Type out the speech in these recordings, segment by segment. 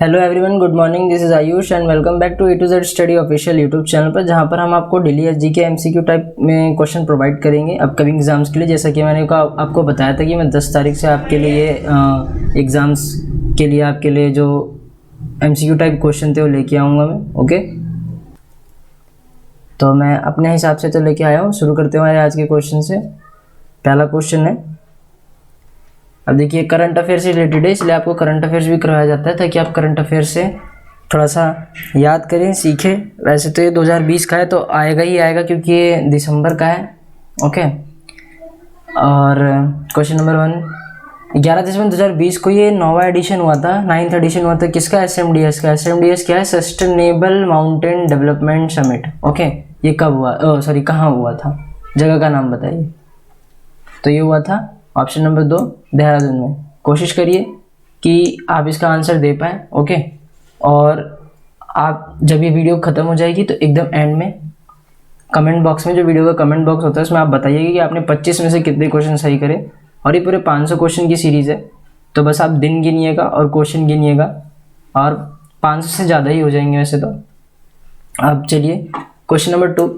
Hello everyone, good morning. This is Ayush and welcome back to A to Z study official YouTube channel पर, जहां पर हम आपको daily SG के MCQ type में क्वेश्चन प्रोवाइड करेंगे अपकमिंग एग्जाम्स के लिए। जैसा कि मैंने आपको बताया था कि मैं 10 तारीख से आपके लिए एग्ज़ाम्स के लिए आपके लिए जो एमसीक्यू टाइप क्वेश्चन थे वो लेके आऊँगा मैं। ओके, तो मैं अपने हिसाब से तो लेके आया हूँ। शुरू करते हैं आज के क्वेश्चन से। पहला क्वेश्चन है, अब देखिए करंट अफेयर से रिलेटेड है, इसलिए आपको करंट अफेयर्स भी करवाया जाता है ताकि आप करंट अफेयर से थोड़ा सा याद करें, सीखें। वैसे तो ये 2020 का है तो आएगा ही आएगा क्योंकि ये दिसंबर का है। ओके, और क्वेश्चन नंबर 1, 11 दिसंबर 2020 को ये 9वां एडिशन हुआ था, 9th एडिशन हुआ था। किसका? SMDS का। SMDS क्या है? Sustainable mountain development summit. Okay, ये कब हुआ? कहाँ हुआ था? जगह का नाम बताइए। तो ये हुआ था ऑप्शन नंबर 2, देहरादून में। कोशिश करिए कि आप इसका आंसर दे पाएँ। ओके, और आप जब ये वीडियो ख़त्म हो जाएगी तो एकदम एंड में कमेंट बॉक्स में, जो वीडियो का कमेंट बॉक्स होता है, उसमें आप बताइएगा कि आपने 25 में से कितने क्वेश्चन सही करे। और ये पूरे 500 क्वेश्चन की सीरीज़ है, तो बस आप दिन गिनिएगा और क्वेश्चन गिनिएगा, और 500 से ज़्यादा ही हो जाएंगे वैसे तो। अब चलिए क्वेश्चन नंबर 2,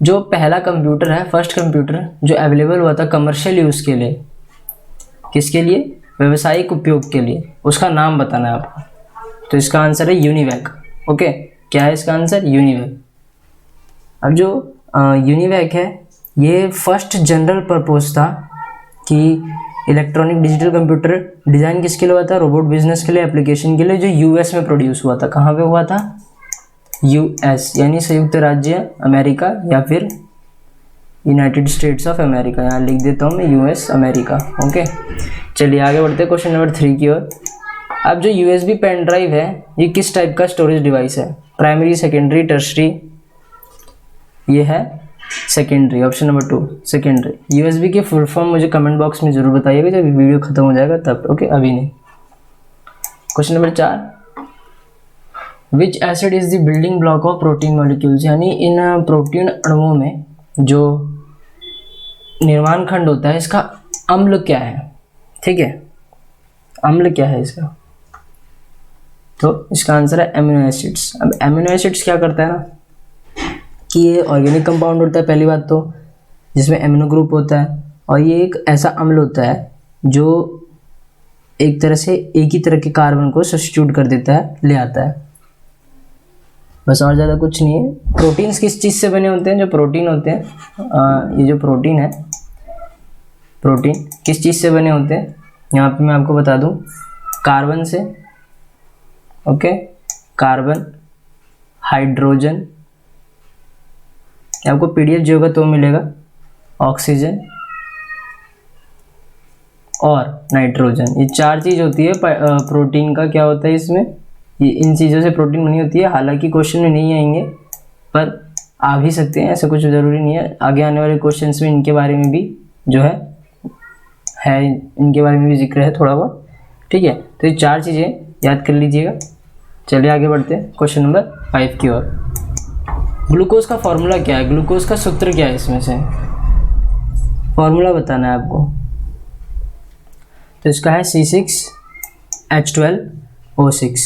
जो पहला कंप्यूटर है, फर्स्ट कंप्यूटर जो अवेलेबल हुआ था कमर्शियल यूज़ के लिए, किसके लिए? व्यावसायिक उपयोग के लिए, उसका नाम बताना है आपको। तो इसका आंसर है यूनिवैक। ओके, क्या है इसका आंसर? यूनिवैक। अब जो यूनिवैक है, ये फर्स्ट जनरल पर्पस था कि इलेक्ट्रॉनिक डिजिटल कंप्यूटर डिज़ाइन किसके लिए हुआ था? रोबोट बिजनेस के लिए, एप्लीकेशन के लिए, जो यूएस में प्रोड्यूस हुआ था। कहाँ पे हुआ था? यूएस यानी संयुक्त राज्य अमेरिका या फिर यूनाइटेड स्टेट्स ऑफ अमेरिका। यहाँ लिख देता हूँ मैं यूएस अमेरिका। ओके, चलिए आगे बढ़ते हैं क्वेश्चन नंबर 3 की ओर। अब जो यूएसबी पेन ड्राइव है, ये किस टाइप का स्टोरेज डिवाइस है? Primary, secondary, tertiary? ये है secondary, option number 2 secondary. USB की फुल फॉर्म मुझे कमेंट बॉक्स में जरूर बताइएगा जब वीडियो खत्म हो जाएगा तब। ओके, अभी नहीं। Question number 4, which acid is the building block of protein molecules? यानी इन प्रोटीन अणुओं में जो निर्माण खंड होता है, इसका अम्ल क्या है? ठीक है, अम्ल क्या है इसका? तो इसका आंसर है एमिनो एसिड्स। अब एमिनो एसिड्स क्या करता है ना कि ये ऑर्गेनिक कंपाउंड होता है पहली बात तो, जिसमें एमिनो ग्रुप होता है, और ये एक ऐसा अम्ल होता है जो एक तरह से एक ही तरह के कार्बन को सब्स्टिट्यूट कर देता है, ले आता है, बस, और ज़्यादा कुछ नहीं है। प्रोटीन्स किस चीज़ से बने होते हैं? जो प्रोटीन होते हैं, ये जो प्रोटीन है, प्रोटीन किस चीज़ से बने होते हैं? यहाँ पे मैं आपको बता दूँ, कार्बन से। ओके, कार्बन, हाइड्रोजन, आपको पीडीएफ जो होगा तो मिलेगा, ऑक्सीजन और नाइट्रोजन। ये 4 चीज़ होती है प्रोटीन का। क्या होता है इसमें? ये इन चीज़ों से प्रोटीन बनी होती है। हालांकि क्वेश्चन में नहीं आएंगे पर आ भी सकते हैं, ऐसा कुछ ज़रूरी नहीं है। आगे आने वाले क्वेश्चंस में इनके बारे में भी जो है इनके बारे में भी जिक्र है थोड़ा बहुत। ठीक है, तो ये 4 चीज़ें याद कर लीजिएगा। चलिए आगे बढ़ते हैं क्वेश्चन नंबर 5 की ओर। ग्लूकोज का फॉर्मूला क्या है? ग्लूकोज का सूत्र क्या है? इसमें से फॉर्मूला बताना है आपको। तो इसका है C6H12O6।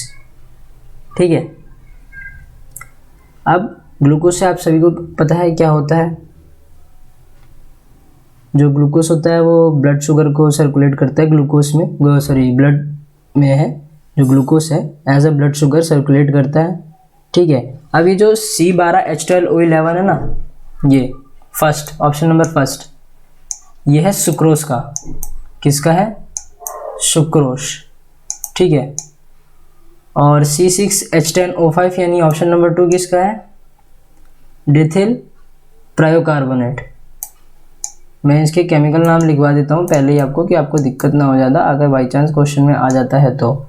ठीक है, अब ग्लूकोज से आप सभी को पता है क्या होता है। जो ग्लूकोज होता है वो ब्लड शुगर को सर्कुलेट करता है, ग्लूकोज में ब्लड में है जो ग्लूकोज है, as a blood sugar circulate करता है। ठीक है, अब ये जो C12H12O11 है ना, ये फर्स्ट, ऑप्शन नंबर फर्स्ट, ये है सुक्रोज का। किसका है? सुक्रोज। ठीक है, और C6H10O5 यानी ऑप्शन नंबर 2 किसका है? डिथिल ट्रायोकार्बोनेट। मैं इसके केमिकल नाम लिखवा देता हूँ पहले ही आपको, कि आपको दिक्कत ना हो ज़्यादा अगर बाई चांस क्वेश्चन में आ जाता है तो।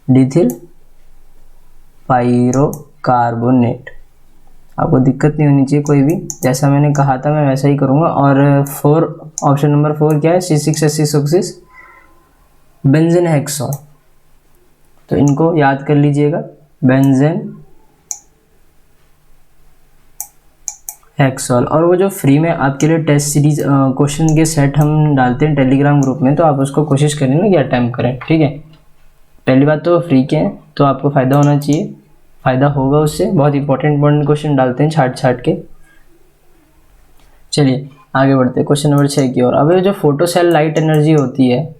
डिथिल पायरोकार्बोनेट, आपको दिक्कत नहीं होनी चाहिए कोई भी। जैसा मैंने कहा था मैं वैसा ही करूँगा। और 4, ऑप्शन नंबर 4 क्या है? C6H6O6 benzene हेक्सॉल। तो इनको याद कर लीजिएगा, बेंजीन हेक्सॉल। और वो जो फ्री में आपके लिए टेस्ट सीरीज क्वेश्चन के सेट हम डालते हैं टेलीग्राम ग्रुप में, तो आप उसको कोशिश करें ना कि अटेम्प्ट करें। ठीक है, पहली बात तो फ्री के हैं तो आपको फ़ायदा होना चाहिए, फ़ायदा होगा उससे। बहुत इंपॉर्टेंट क्वेश्चन डालते हैं छाट के। चलिए आगे बढ़ते हैं क्वेश्चन नंबर 6 की ओर। अब ये जो फोटो सेल लाइट एनर्जी होती है,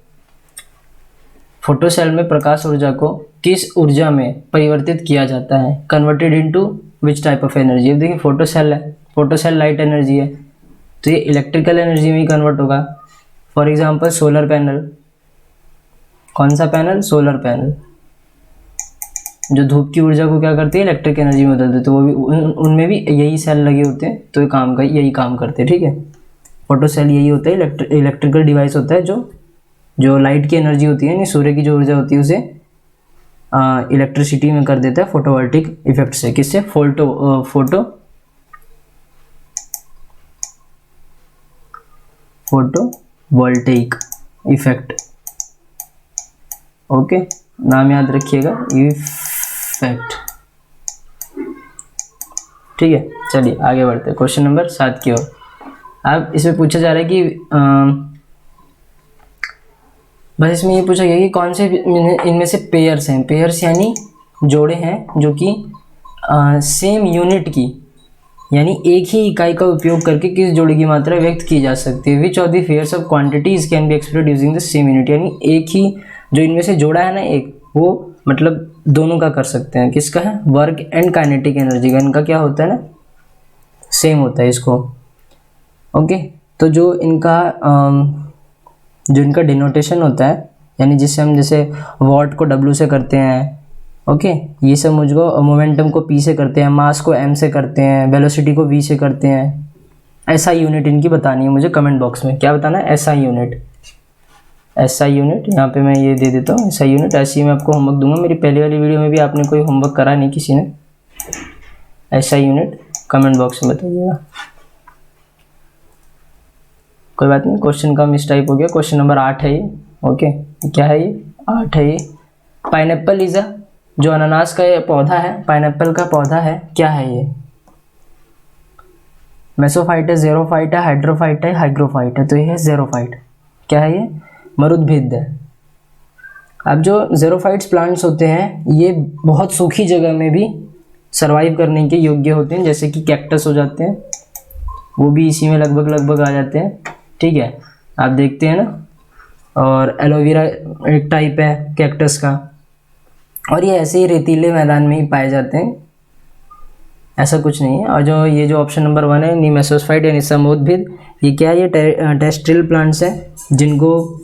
फोटो सेल में प्रकाश ऊर्जा को किस ऊर्जा में परिवर्तित किया जाता है? Converted into which type of energy? अब देखिए फोटो सेल है, फोटो सेल लाइट एनर्जी है तो ये इलेक्ट्रिकल एनर्जी में ही कन्वर्ट होगा। फॉर एग्जांपल सोलर पैनल, कौन सा पैनल? सोलर पैनल, जो धूप की ऊर्जा को क्या करती है? इलेक्ट्रिक एनर्जी में बदल देते, तो वो भी उनमें भी यही सेल लगे होते हैं तो यही काम करते हैं, ठीक है। फोटो सेल यही होता है, इलेक्ट्रिकल डिवाइस होता है जो लाइट की एनर्जी होती है, यानी सूर्य की जो ऊर्जा होती है उसे इलेक्ट्रिसिटी में कर देता है फोटोवोल्टिक इफेक्ट से। किससे? Photovoltaic effect. ओके, नाम याद रखिएगा, इफेक्ट, ठीक है। चलिए आगे बढ़ते हैं क्वेश्चन नंबर 7 की ओर। अब इसमें पूछा जा रहा है कि बस इसमें ये पूछा गया कि कौन से इनमें से पेयर्स हैं। पेयर्स यानी जोड़े हैं जो कि सेम यूनिट की, यानी एक ही इकाई का उपयोग करके किस जोड़े की मात्रा व्यक्त की जा सकती है। Which of the pairs of quantities can be expressed using the same unit? यानी एक ही जो इनमें से जोड़ा है ना एक, वो मतलब दोनों का कर सकते हैं। किसका है? वर्क एंड काइनेटिक एनर्जी का, इनका क्या होता है ना, सेम होता है इसको। ओके, तो जो इनका डिनोटेशन होता है, यानी जिससे हम जैसे वॉट को W से करते हैं, ओके, ये सब मुझको मोमेंटम को P से करते हैं, मास को M से करते हैं, वेलोसिटी को V से करते हैं। SI यूनिट इनकी बतानी है मुझे कमेंट बॉक्स में। क्या बताना है? SI unit. यहाँ पे मैं ये दे देता हूँ SI यूनिट। ऐसे ही मैं आपको होमवर्क दूंगा, मेरी पहले वाली वीडियो में भी आपने कोई होमवर्क करा नहीं किसी ने। SI यूनिट कमेंट बॉक्स में बताइएगा। कोई बात नहीं, क्वेश्चन का मिस टाइप हो गया। क्वेश्चन नंबर 8 है ये। ओके, क्या है ये? 8 है ये। पाइनएप्पल इज जो अनानास का पौधा है, पाइनएप्पल का पौधा है, क्या है ये? मेसोफाइट है, ज़ेरोफाइट है, हाइड्रोफाइट है, हाइग्रोफाइट है? तो ये है ज़ेरोफाइट। क्या है ये? मरुद्भिद है। अब जो ज़ेरोफाइट्स प्लांट्स होते हैं ये बहुत सूखी जगह में भी सरवाइव करने के योग्य होते हैं, जैसे कि कैक्टस हो जाते हैं, वो भी इसी में लगभग आ जाते हैं, ठीक है। आप देखते हैं ना, और एलोवेरा एक टाइप है कैक्टस का, और ये ऐसे ही रेतीले मैदान में ही पाए जाते हैं, ऐसा कुछ नहीं है। और जो ऑप्शन नंबर 1 है, निमेसोफाइट यानी समुद्भिद, ये क्या है? ये टेरेस्ट्रियल प्लांट्स हैं जिनको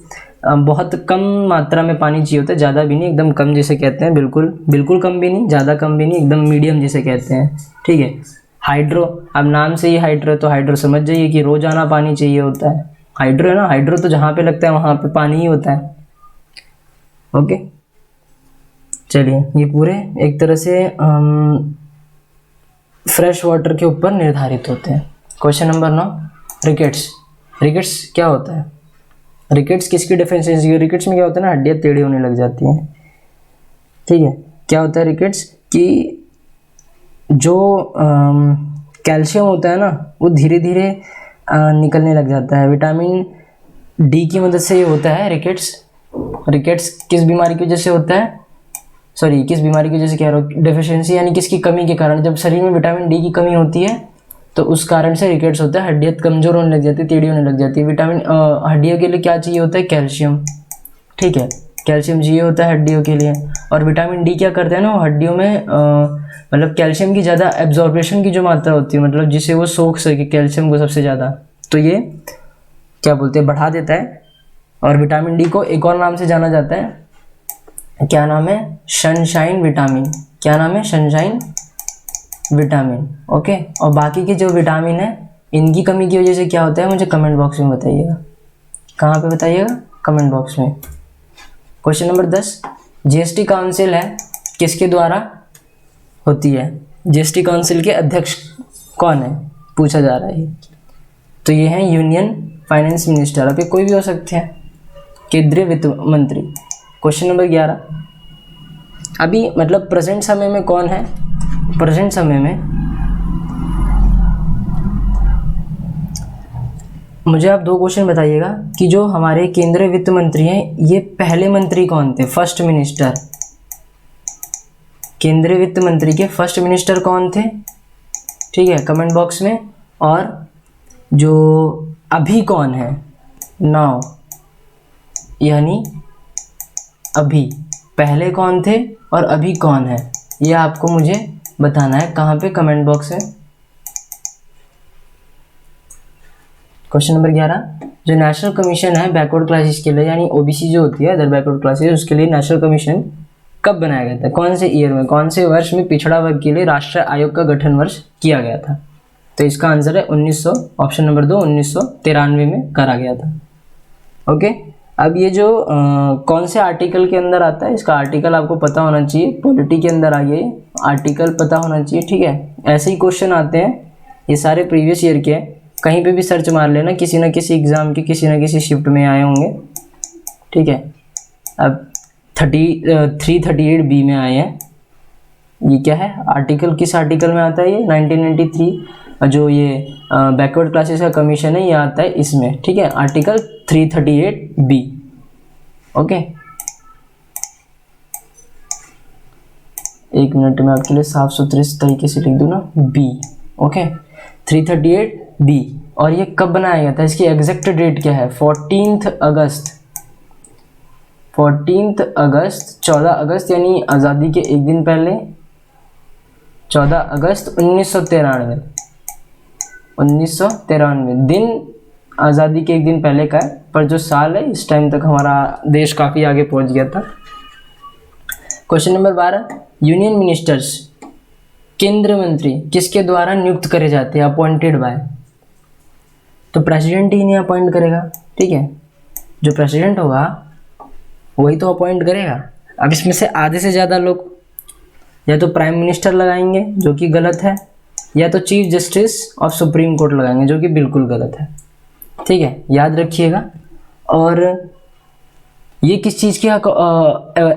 बहुत कम मात्रा में पानी चाहिए होता है, ज़्यादा भी नहीं, एकदम कम जिसे कहते हैं, बिल्कुल कम भी नहीं, ज़्यादा कम भी नहीं, एकदम मीडियम जिसे कहते हैं, ठीक है। हाइड्रो, अब नाम से ही हाइड्रो है तो हाइड्रो समझ जाइए कि रोज़ाना पानी चाहिए होता है। हाइड्रो है ना, हाइड्रो तो जहाँ पे लगता है वहाँ पे पानी ही होता है। ओके, चलिए, ये पूरे एक तरह से फ्रेश वाटर के ऊपर निर्धारित होते हैं। Question number 9, rickets. रिकेट्स क्या होता है? रिकेट्स किसकी डिफिशिएंसी है? रिकेट्स में क्या होता है ना, हड्डियाँ टेढ़ी होने लग जाती हैं, ठीक है। क्या होता है रिकेट्स? कि जो कैल्शियम होता है ना वो धीरे धीरे निकलने लग जाता है। विटामिन D की मदद से ये होता है रिकेट्स। रिकेट्स किस बीमारी की वजह से होता है? किस बीमारी की वजह से कह रहा हूँ, डेफिशिएंसी यानी किसकी कमी के कारण। जब शरीर में विटामिन D की कमी होती है तो उस कारण से रिकेट्स होता है, हड्डियाँ कमज़ोर होने लग जाती है, टेढ़ी होने लग जाती है। विटामिन हड्डियों के लिए क्या चाहिए होता है? कैल्शियम, ठीक है, कैल्शियम चाहिए होता है हड्डियों के लिए। और विटामिन D क्या करते हैं ना, वो हड्डियों में मतलब कैल्शियम की ज़्यादा एब्जॉर्बेशन की जो मात्रा होती है, मतलब जिसे वो सोख सके कैल्शियम को सबसे ज़्यादा, तो ये क्या बोलते हैं, बढ़ा देता है। और विटामिन D को एक और नाम से जाना जाता है, क्या नाम है? Sunshine vitamin. क्या नाम है? Sunshine vitamin. ओके, और बाकी के जो विटामिन है इनकी कमी की वजह से क्या होता है, मुझे कमेंट बॉक्स में बताइएगा। कहाँ पे बताइएगा? कमेंट बॉक्स में। क्वेश्चन नंबर 10, जीएसटी काउंसिल है किसके द्वारा होती है? जीएसटी काउंसिल के अध्यक्ष कौन है, पूछा जा रहा है। तो ये हैं यूनियन फाइनेंस मिनिस्टर, अब ये कोई भी हो सकते हैं, केंद्रीय वित्त मंत्री। क्वेश्चन नंबर 11, अभी मतलब प्रेजेंट समय में कौन है? प्रेजेंट समय में मुझे आप 2 क्वेश्चन बताइएगा कि जो हमारे केंद्रीय वित्त मंत्री हैं ये पहले मंत्री कौन थे? फर्स्ट मिनिस्टर केंद्रीय वित्त मंत्री के फर्स्ट मिनिस्टर कौन थे, ठीक है, कमेंट बॉक्स में। और जो अभी कौन है, नाउ, यानी अभी, पहले कौन थे और अभी कौन है, ये आपको मुझे बताना है। कहाँ पे, कमेंट बॉक्स में। क्वेश्चन नंबर 11, जो नेशनल कमीशन है बैकवर्ड क्लासेस के लिए, यानी ओबीसी जो होती है अदर बैकवर्ड क्लासेस, उसके लिए नेशनल कमीशन कब बनाया गया था, कौन से ईयर में, कौन से वर्ष में पिछड़ा वर्ग के लिए राष्ट्रीय आयोग का गठन वर्ष किया गया था? तो इसका आंसर है 1900, ऑप्शन नंबर 2, 1993 में करा गया था। ओके, अब ये जो कौन से आर्टिकल के अंदर आता है, इसका आर्टिकल आपको पता होना चाहिए, पॉलिटी के अंदर आ गया ये आर्टिकल पता होना चाहिए, ठीक है। ऐसे ही क्वेश्चन आते हैं, ये सारे प्रीवियस ईयर के हैं, कहीं पे भी सर्च मार लेना, किसी न किसी एग्ज़ाम के किसी न किसी शिफ्ट में आए होंगे, ठीक है। अब 338 बी में आए हैं, ये क्या है आर्टिकल, किस आर्टिकल में आता है ये, 1993, जो ये बैकवर्ड क्लासेस का कमीशन है ये आता है इसमें, ठीक है, आर्टिकल 338 बी। ओके, एक मिनट में आपके लिए साफ सुथरे तरीके से लिख दूँ ना, बी। Okay, 338 B. और ये कब बनाया गया था, इसकी एग्जैक्ट डेट क्या है, 14 अगस्त, 14 अगस्त यानी आज़ादी के एक दिन पहले, 14 अगस्त 1993, 1993 दिन आज़ादी के एक दिन पहले का है, पर जो साल है इस टाइम तक हमारा देश काफ़ी आगे पहुंच गया था। क्वेश्चन नंबर 12, यूनियन मिनिस्टर्स, केंद्र मंत्री किसके द्वारा नियुक्त करे जाते हैं, अपॉइंटेड बाय? तो प्रेसिडेंट ही नहीं अपॉइंट करेगा, ठीक है, जो प्रेसिडेंट होगा वही तो अपॉइंट करेगा। अब इसमें से आधे से ज़्यादा लोग या तो प्राइम मिनिस्टर लगाएंगे जो कि गलत है, या तो chief justice of supreme court लगाएंगे जो कि बिल्कुल गलत है, ठीक है, याद रखिएगा। और ये किस चीज़ के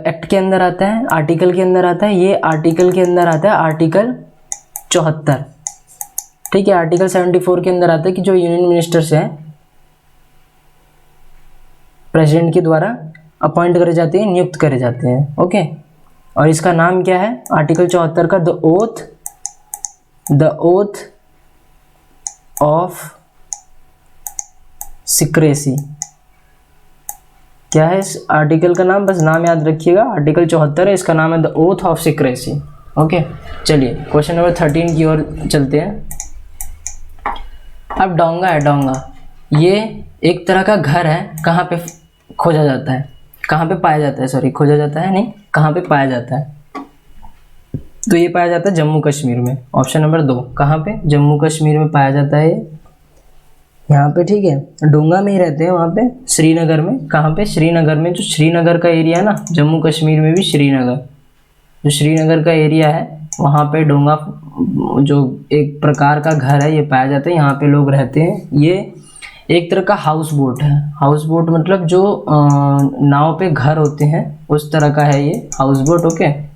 एक्ट के अंदर आता है, आर्टिकल के अंदर आता है, ये आर्टिकल के अंदर आता है आर्टिकल 74, ठीक है। आर्टिकल 74 के अंदर आता है कि जो यूनियन मिनिस्टर्स हैं प्रेसिडेंट के द्वारा अपॉइंट करे जाते हैं, नियुक्त करे जाते हैं। ओके, और इसका नाम क्या है आर्टिकल 74 का, द ओथ ऑफ सीक्रेसी। क्या है इस आर्टिकल का नाम, बस नाम याद रखिएगा, आर्टिकल 74 है, इसका नाम है the oath of secrecy. Okay, चलिए क्वेश्चन नंबर 13 की ओर चलते हैं। अब डोंगा है, डोंगा ये एक तरह का घर है, कहाँ पे खोजा जाता है, कहाँ पे पाया जाता है, सॉरी खोजा जाता है नहीं, कहाँ पे पाया जाता है? तो ये पाया जाता है जम्मू कश्मीर में, ऑप्शन नंबर 2। कहाँ पे, जम्मू कश्मीर में पाया जाता है यहाँ पे, ठीक है। डोंगा में ही रहते हैं वहाँ पे, श्रीनगर में। कहाँ पे, श्रीनगर में। जो श्रीनगर का एरिया है ना, जम्मू कश्मीर में भी श्रीनगर, जो श्रीनगर का एरिया है वहाँ पे डोंगा जो एक प्रकार का घर है ये पाया जाता है, यहाँ पे लोग रहते हैं। ये एक तरह का हाउस बोट है, हाउस बोट मतलब जो नाव पे घर होते हैं उस तरह का है ये हाउस बोट। ओके,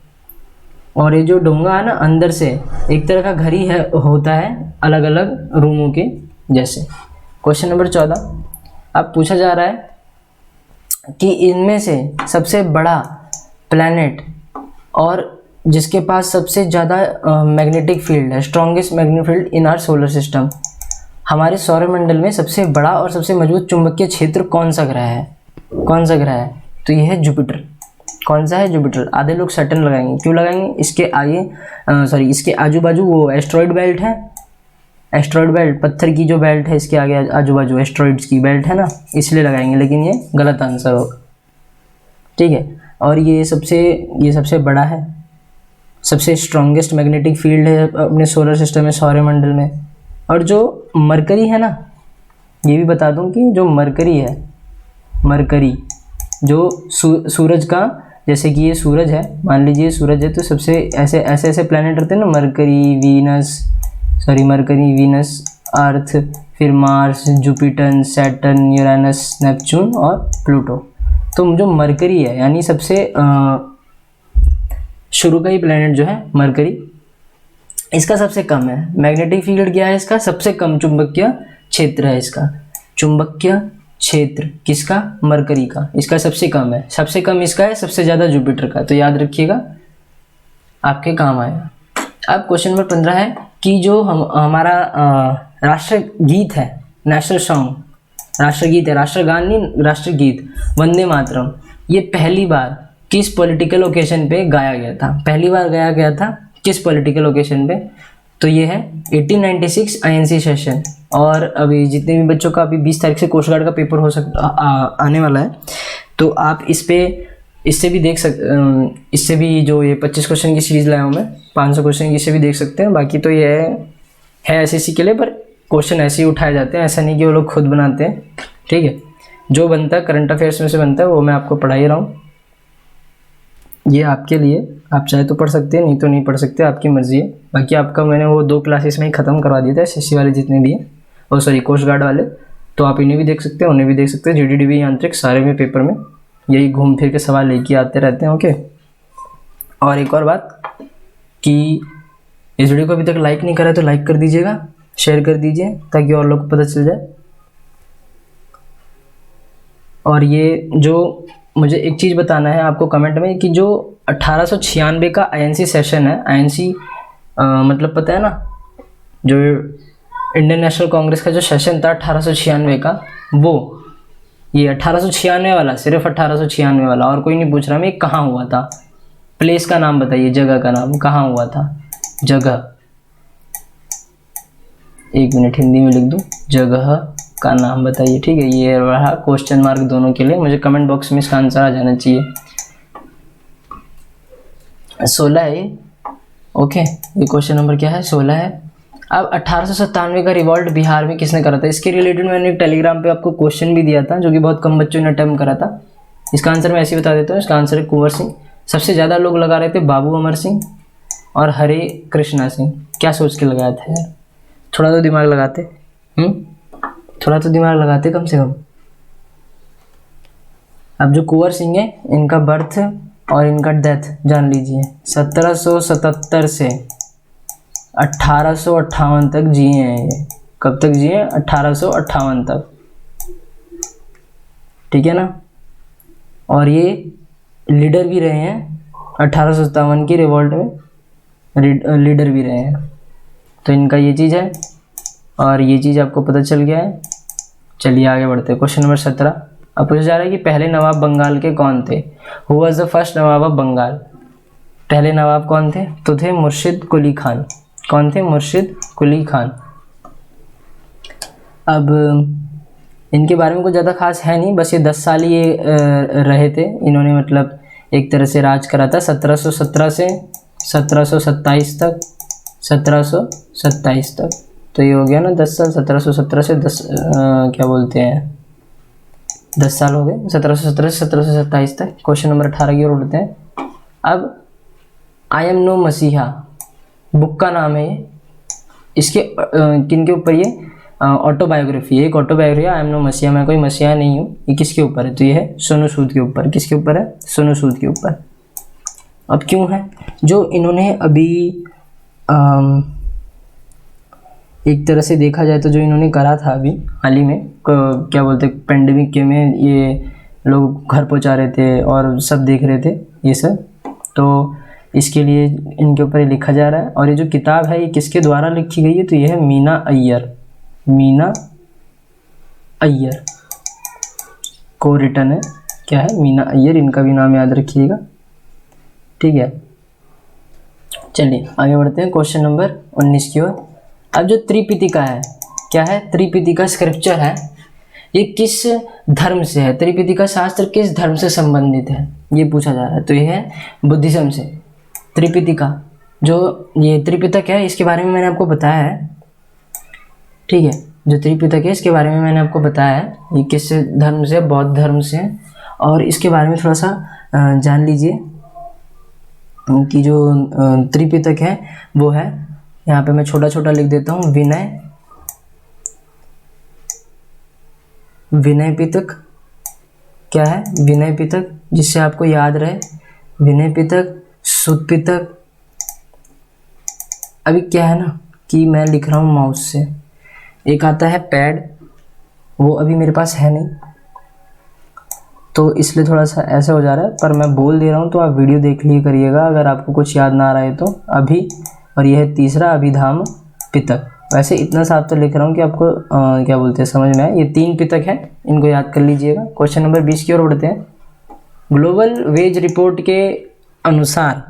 और ये जो डोंगा है ना अंदर से एक तरह का घर ही है, होता है अलग अलग रूमों के जैसे। क्वेश्चन नंबर 14, अब पूछा जा रहा है कि इनमें से सबसे बड़ा प्लैनेट और जिसके पास सबसे ज़्यादा मैग्नेटिक फील्ड है, strongest magnetic field in our solar system, हमारे सौरमंडल में सबसे बड़ा और सबसे मजबूत चुंबकीय क्षेत्र कौन सा ग्रह है, कौन सा ग्रह है? तो ये है जुपिटर। कौन सा है? जुपिटर। आधे लोग सैटर्न लगाएंगे, क्यों लगाएंगे? इसके आगे इसके आजू बाजू वो एस्ट्रॉइड बेल्ट है, एस्ट्रॉइड बेल्ट पत्थर की जो बेल्ट है इसके आगे आजू बाजू एस्ट्रॉइड्स की बेल्ट है ना, इसलिए लगाएंगे, लेकिन ये गलत आंसर होगा, ठीक है। और ये सबसे बड़ा है, सबसे स्ट्रॉन्गेस्ट मैग्नेटिक फील्ड है अपने सोलर सिस्टम में, सौरमंडल में। और जो मरकरी है ना, ये भी बता दूं कि जो मरकरी है, मरकरी जो सूरज का, जैसे कि ये सूरज है, मान लीजिए सूरज है, तो सबसे ऐसे प्लैनेट रहते हैं ना, मरकरी, वीनस, अर्थ, फिर Mars, Jupiter, Saturn, Uranus, Neptune और प्लूटो। तो जो मरकरी है यानी सबसे शुरू का ही प्लैनेट जो है मरकरी, इसका सबसे कम है मैग्नेटिक फील्ड। क्या है इसका? सबसे कम चुंबकीय क्षेत्र है इसका, चुंबकीय क्षेत्र किसका? मरकरी का। इसका सबसे कम है, सबसे कम इसका है, सबसे ज़्यादा जुपिटर का। तो याद रखिएगा आपके काम आएगा। अब क्वेश्चन नंबर 15 है कि जो हमारा राष्ट्रगीत है, नेशनल सॉन्ग, राष्ट्रगीत है, राष्ट्रगान नहीं, राष्ट्रगीत, वंदे मातरम, ये पहली बार किस पॉलिटिकल ओकेजन पे गाया गया था? पहली बार गाया गया था किस पॉलिटिकल ओकेजन पे? तो ये है 1896 आईएनसी सेशन। और अभी जितने भी बच्चों का अभी 20 तारीख से कोस्ट गार्ड का पेपर हो आने वाला है, तो आप इससे भी देख इससे भी जो ये 25 क्वेश्चन की सीरीज लाया हूँ मैं, 500 क्वेश्चन की, इससे भी देख सकते हैं। बाकी तो ये है एसएससी के लिए, पर क्वेश्चन ऐसे ही उठाए जाते हैं, ऐसा नहीं कि वो लोग खुद बनाते हैं। ठीक है, जो बनता है करंट अफेयर्स में से बनता है वो मैं आपको पढ़ा ही रहा हूँ। ये आपके लिए, आप चाहे तो पढ़ सकते हैं, नहीं तो नहीं पढ़ सकते, आपकी मर्जी है। बाकी आपका मैंने वो 2 क्लासेस में ही ख़त्म करवा दिया था एसएससी वाले जितने भी हैं, और सॉरी कोस्ट गार्ड वाले, तो आप इन्हें भी देख सकते हैं, उन्हें भी देख सकते हैं। जीडीडीबी यांत्रिक सारे में पेपर में यही घूम फिर के सवाल लेके आते रहते हैं। ओके, और एक और बात कि इस वीडियो को अभी तक लाइक नहीं करा तो लाइक कर दीजिएगा, शेयर कर दीजिए ताकि और लोग को पता चल जाए। और ये जो मुझे एक चीज़ बताना है आपको कमेंट में कि जो 1896 का आईएनसी सेशन है, आईएनसी मतलब पता है ना, जो इंडियन नेशनल कांग्रेस का जो सेशन था 1896 का, वो ये 1896 वाला, सिर्फ 1896 वाला, और कोई नहीं पूछ रहा मैं कहाँ हुआ था। प्लेस का नाम बताइए, जगह का नाम, कहाँ हुआ था जगह। 1 मिनट हिंदी में लिख दूँ, जगह का नाम बताइए। ठीक है, ये रहा क्वेश्चन मार्क दोनों के लिए, मुझे कमेंट बॉक्स में इसका आंसर आ जाना चाहिए। 16 है ये। ओके, ये क्वेश्चन नंबर क्या है? 16 है। अब 1897 का रिवॉल्ट बिहार में किसने करा था? इसके रिलेटेड मैंने एक टेलीग्राम पे आपको क्वेश्चन भी दिया था, जो कि बहुत कम बच्चों ने अटेम्प्ट करा था। इसका आंसर मैं ऐसे ही बता देता हूँ, इसका आंसर है कुंवर सिंह। सबसे ज़्यादा लोग लगा रहे थे बाबू अमर सिंह और हरे कृष्णा सिंह। क्या सोच के लगाया था यार? थोड़ा तो दिमाग लगाते, थोड़ा तो दिमाग लगाते कम से कम। अब जो कुंवर सिंह है, इनका बर्थ और इनका डेथ जान लीजिए। 1777 से 1858 तक जिए हैं ये। कब तक जिए? 1858 तक। ठीक है ना? और ये लीडर भी रहे हैं 1857 की रिवॉल्ट में, लीडर भी रहे हैं। तो इनका ये चीज़ है, और ये चीज़ आपको पता चल गया है। चलिए आगे बढ़ते हैं। क्वेश्चन नंबर 17 अब पूछा जा रहा है कि पहले नवाब बंगाल के कौन थे? Who was the first nawab of Bengal? पहले नवाब कौन थे? तो थे मुर्शिद कुली खान। कौन थे? मुर्शिद कुली खान। अब इनके बारे में कुछ ज़्यादा खास है नहीं, बस ये 10 साल ही ये रहे थे। इन्होंने मतलब एक तरह से राज करा था 1717 से 1727 तक, 1727 तक। तो ये हो गया ना 10 साल, 1717 से 10 क्या बोलते हैं 10 साल हो गए, 1717 से 1727 तक। क्वेश्चन नंबर 18 की ओर उठते हैं। अब आई एम नो मसीहा बुक का नाम है ये। इसके किन के ऊपर? ये ऑटोबायोग्राफी है, एक ऑटोबायोग्राफी। आई एम नो मसीहा, मैं कोई मसीहा नहीं हूँ। ये किसके ऊपर है? तो ये है सोनू सूद के ऊपर। किसके ऊपर है? सोनू सूद के ऊपर। अब क्यों है? जो इन्होंने अभी एक तरह से देखा जाए तो जो इन्होंने करा था अभी हाल ही में, क्या बोलते हैं, पेंडेमिक के में ये लोग घर पहुंचा रहे थे और सब देख रहे थे ये सब, तो इसके लिए इनके ऊपर लिखा जा रहा है। और ये जो किताब है ये किसके द्वारा लिखी गई है? तो ये है मीना अय्यर। मीना अय्यर को रिटर्न है। क्या है? मीना अय्यर। इनका भी नाम याद रखिएगा। ठीक है, चलिए आगे बढ़ते हैं क्वेश्चन नंबर 19 की ओर। अब जो त्रिपिटिका है, क्या है? त्रिपिटिका स्क्रिप्चर है, ये किस धर्म से है? त्रिपिटिका शास्त्र किस धर्म से संबंधित है, ये पूछा जा रहा है। तो ये है बुद्धिज्म से। त्रिपिटिका, जो ये त्रिपिटक है, इसके बारे में मैंने आपको बताया है। ठीक है, जो त्रिपिटक है इसके बारे में मैंने आपको बताया है, ये किस धर्म से? बौद्ध धर्म से। और इसके बारे में थोड़ा सा जान लीजिए कि जो त्रिपिटक है वो है, यहाँ पे मैं छोटा छोटा लिख देता हूँ, विनय पिटक। क्या है? विनय पिटक, जिससे आपको याद रहे, विनय पिटक, सुत पिटक। अभी क्या है ना कि मैं लिख रहा हूँ माउस से, एक आता है पैड, वो अभी मेरे पास है नहीं, तो इसलिए थोड़ा सा ऐसा हो जा रहा है, पर मैं बोल दे रहा हूँ तो आप वीडियो देख लिए करिएगा अगर आपको कुछ याद ना आ रहा है तो। अभी, और यह है तीसरा अभिधाम पितक। वैसे इतना साफ तो लिख रहा हूँ कि आपको क्या बोलते हैं समझ में आए। ये 3 पितक हैं, इनको याद कर लीजिएगा। क्वेश्चन नंबर 20 की ओर बढ़ते हैं। ग्लोबल वेज रिपोर्ट के अनुसार,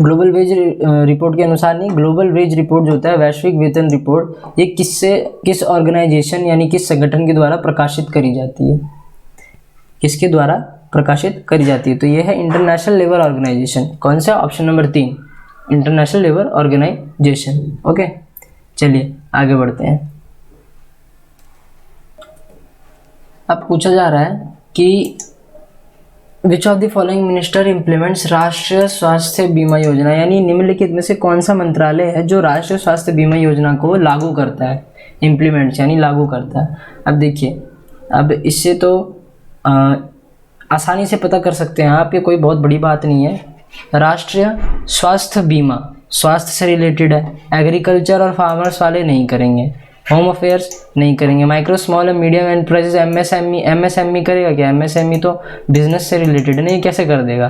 ग्लोबल वेज रिपोर्ट के अनुसार नहीं, ग्लोबल वेज रिपोर्ट जो होता है, वैश्विक वेतन रिपोर्ट, ये किस ऑर्गेनाइजेशन यानी किस संगठन के द्वारा प्रकाशित करी जाती है? किसके द्वारा प्रकाशित करी जाती है? तो ये है इंटरनेशनल लेबर ऑर्गेनाइजेशन। कौन सा? Option number 3, international labour organisation. Okay, चलिए आगे बढ़ते हैं। अब पूछा जा रहा है कि which of the following minister implements राष्ट्रीय स्वास्थ्य बीमा योजना, यानी निम्नलिखित में से कौन सा मंत्रालय है जो राष्ट्रीय स्वास्थ्य बीमा योजना को लागू करता है? इम्प्लीमेंट्स यानी लागू करता है। अब देखिए, अब इससे तो आसानी से पता कर सकते हैं आप, ये कोई बहुत बड़ी बात नहीं है। राष्ट्रीय स्वास्थ्य बीमा स्वास्थ्य से रिलेटेड है, एग्रीकल्चर और फार्मर्स वाले नहीं करेंगे, होम अफेयर्स नहीं करेंगे, micro small and medium enterprises MSME करेगा क्या? एमएसएमई तो बिजनेस से रिलेटेड है, नहीं कैसे कर देगा?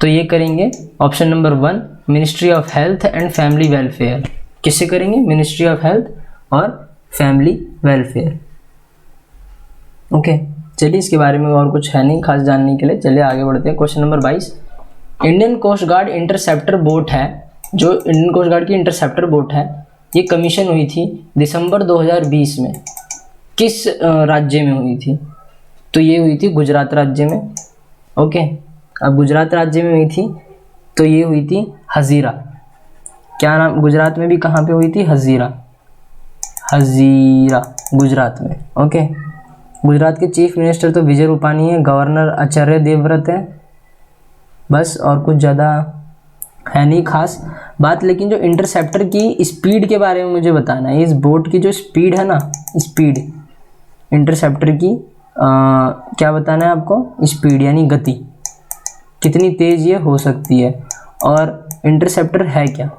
तो ये करेंगे option number 1, ministry of health and family welfare. किससे करेंगे? मिनिस्ट्री ऑफ हेल्थ और फैमिली वेलफेयर। ओके, चलिए इसके बारे में और कुछ है नहीं खास जानने के लिए, चलिए आगे बढ़ते हैं। Question number 22, Indian coast guard interceptor boat है, जो इंडियन कोस्ट गार्ड की इंटरसेप्टर बोट है, ये कमीशन हुई थी दिसंबर 2020 में। किस राज्य में हुई थी? तो ये हुई थी गुजरात राज्य में। ओके, अब गुजरात राज्य में हुई थी तो ये हुई थी हजीरा। क्या नाम? गुजरात में भी कहाँ पे हुई थी? हजीरा, हजीरा गुजरात में। ओके, गुजरात के चीफ मिनिस्टर तो विजय रूपानी है, गवर्नर आचार्य देवव्रत है, बस और कुछ ज़्यादा है नहीं खास बात। लेकिन जो इंटरसेप्टर की स्पीड के बारे में मुझे बताना है, इस बोट की जो स्पीड है ना, स्पीड इंटरसेप्टर की क्या बताना है आपको? स्पीड यानी गति, कितनी तेज़ ये हो सकती है। और इंटरसेप्टर है क्या?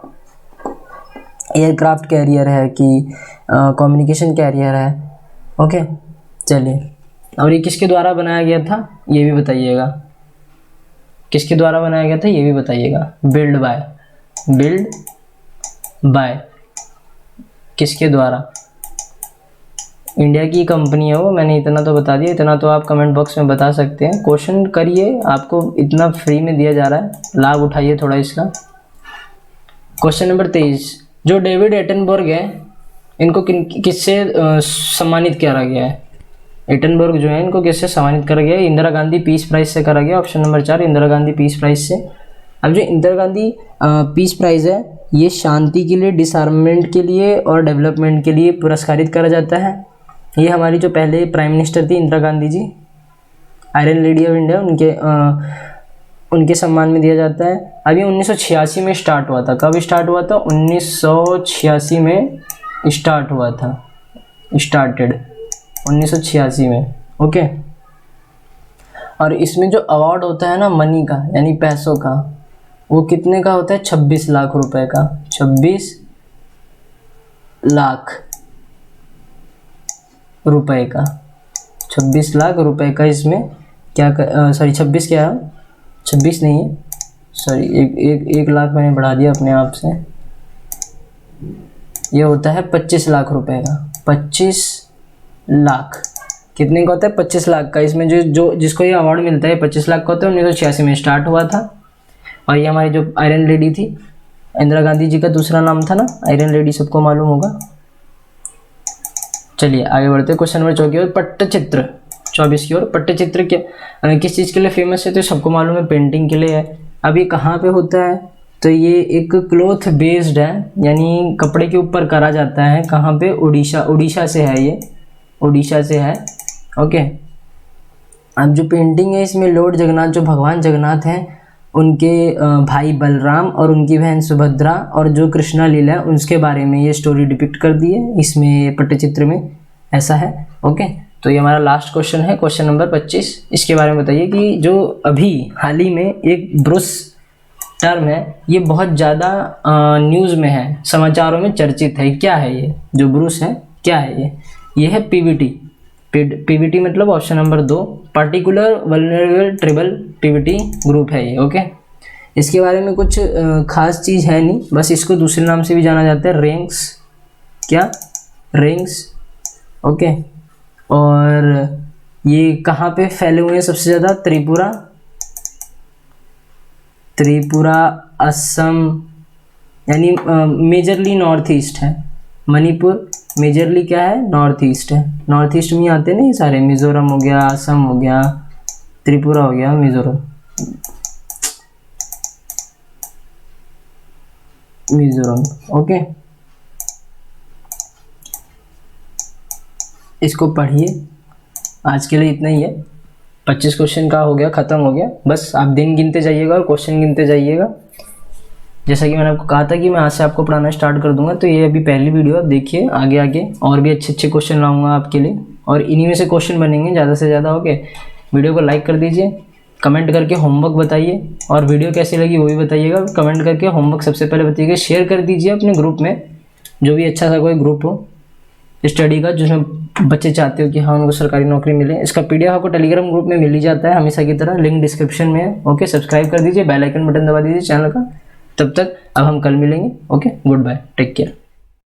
एयरक्राफ्ट कैरियर है कि कम्युनिकेशन कैरियर है? ओके, चलिए। और ये किसके द्वारा बनाया गया था ये भी बताइएगा, किसके द्वारा बनाया गया था ये भी बताइएगा। बिल्ड बाय किसके द्वारा? इंडिया की कंपनी है वो, मैंने इतना तो बता दिया, इतना तो आप कमेंट बॉक्स में बता सकते हैं। क्वेश्चन करिए, आपको इतना फ्री में दिया जा रहा है, लाभ उठाइए थोड़ा इसका। क्वेश्चन नंबर 23, जो डेविड एटनबर्ग है, इनको किससे सम्मानित किया गया है? एटनबर्ग जो है, इनको किससे सम्मानित करा गया है? इंदिरा गांधी पीस प्राइज से करा गया। Option number 4, Indira Gandhi peace prize से। अब जो इंदिरा गांधी पीस प्राइज है, ये शांति के लिए, डिसआर्ममेंट के लिए और डेवलपमेंट के लिए पुरस्कारित करा जाता है। ये हमारी जो पहले प्राइम मिनिस्टर थी Indira Gandhi ji, iron lady of India, उनके सम्मान में दिया जाता है। अभी 1986 में स्टार्ट हुआ था। कब स्टार्ट हुआ था? 1986 में स्टार्ट हुआ था, स्टार्टेड 1986 में। ओके, और इसमें जो अवार्ड होता है ना मनी का, यानी पैसों का, वो कितने का होता है? 26 लाख रुपए का। 26 लाख रुपए का, 26 लाख रुपए का। इसमें क्या 26 क्या है? 26 नहीं है, सॉरी, एक लाख मैंने बढ़ा दिया अपने आप से। ये होता है 25 लाख रुपए का। 25 लाख कितने का होता है? 25 लाख का। इसमें जो जिसको ये अवार्ड मिलता है 25 लाख का होता है। 1986 में स्टार्ट हुआ था। और ये हमारी जो आयरन लेडी थी, इंदिरा गांधी जी का दूसरा नाम था ना आयरन लेडी, सबको मालूम होगा। चलिए आगे बढ़ते हैं। क्वेश्चन नंबर 24 की ओर। पट्टचित्र 24 की ओर। पट्टचित्र किस चीज़ के लिए फेमस है? तो सबको मालूम है, पेंटिंग के लिए है। अब ये कहाँ पे होता है? तो ये एक क्लॉथ बेस्ड है, यानी कपड़े के ऊपर करा जाता है। कहाँ पे? उड़ीसा से है, ये उड़ीसा से है। ओके, अब जो पेंटिंग है इसमें लॉर्ड जगन्नाथ, जो भगवान जगन्नाथ हैं, उनके भाई बलराम और उनकी बहन सुभद्रा और जो कृष्णा लीला है उसके बारे में ये स्टोरी डिपिक्ट कर दी है इसमें पट्टचित्र में, ऐसा है। ओके, तो ये हमारा लास्ट क्वेश्चन है, क्वेश्चन नंबर 25। इसके बारे में बताइए कि जो अभी हाल ही में एक ब्रूस टर्म है, ये बहुत ज़्यादा न्यूज़ में है, समाचारों में चर्चित है। क्या है ये जो ब्रूस है? क्या है ये? ये है पीवीटी, पीवीटी मतलब option number 2, particular vulnerable tribal PVT group है ये। ओके, इसके बारे में कुछ खास चीज़ है नहीं, बस इसको दूसरे नाम से भी जाना जाता है, रिंग्स। क्या? रिंग्स। ओके, और ये कहाँ पे फैले हुए हैं सबसे ज़्यादा? त्रिपुरा, असम, यानी मेजरली नॉर्थ ईस्ट है। मणिपुर मेजरली क्या है? नॉर्थ ईस्ट है। नॉर्थ ईस्ट में ही आते हैं ना ये सारे, मिजोरम हो गया, असम हो गया, त्रिपुरा हो गया, मिजोरम, ओके। इसको पढ़िए। आज के लिए इतना ही है, 25 क्वेश्चन का हो गया, ख़त्म हो गया। बस आप दिन गिनते जाइएगा और क्वेश्चन गिनते जाइएगा। जैसा कि मैंने आपको कहा था कि मैं आज से आपको पढ़ाना स्टार्ट कर दूंगा, तो ये अभी पहली वीडियो, आप देखिए आगे आगे और भी अच्छे अच्छे क्वेश्चन लाऊंगा आपके लिए, और इन्हीं में से क्वेश्चन बनेंगे ज़्यादा से ज़्यादा। ओके, वीडियो को लाइक कर दीजिए, कमेंट करके होमवर्क बताइए, और वीडियो कैसी लगी वो भी बताइएगा। कमेंट करके होमवर्क सबसे पहले बताइएगा, शेयर कर दीजिए अपने ग्रुप में, जो भी अच्छा सा कोई ग्रुप हो स्टडी का, जिसमें बच्चे चाहते हो कि हाँ उनको सरकारी नौकरी मिले। इसका पीडीएफ आपको टेलीग्राम ग्रुप में मिल ही जाता है हमेशा की तरह, लिंक डिस्क्रिप्शन में है। ओके, सब्सक्राइब कर दीजिए, बेल आइकन बटन दबा दीजिए चैनल का। तब तक अब हम कल मिलेंगे। Okay, good bye, take care.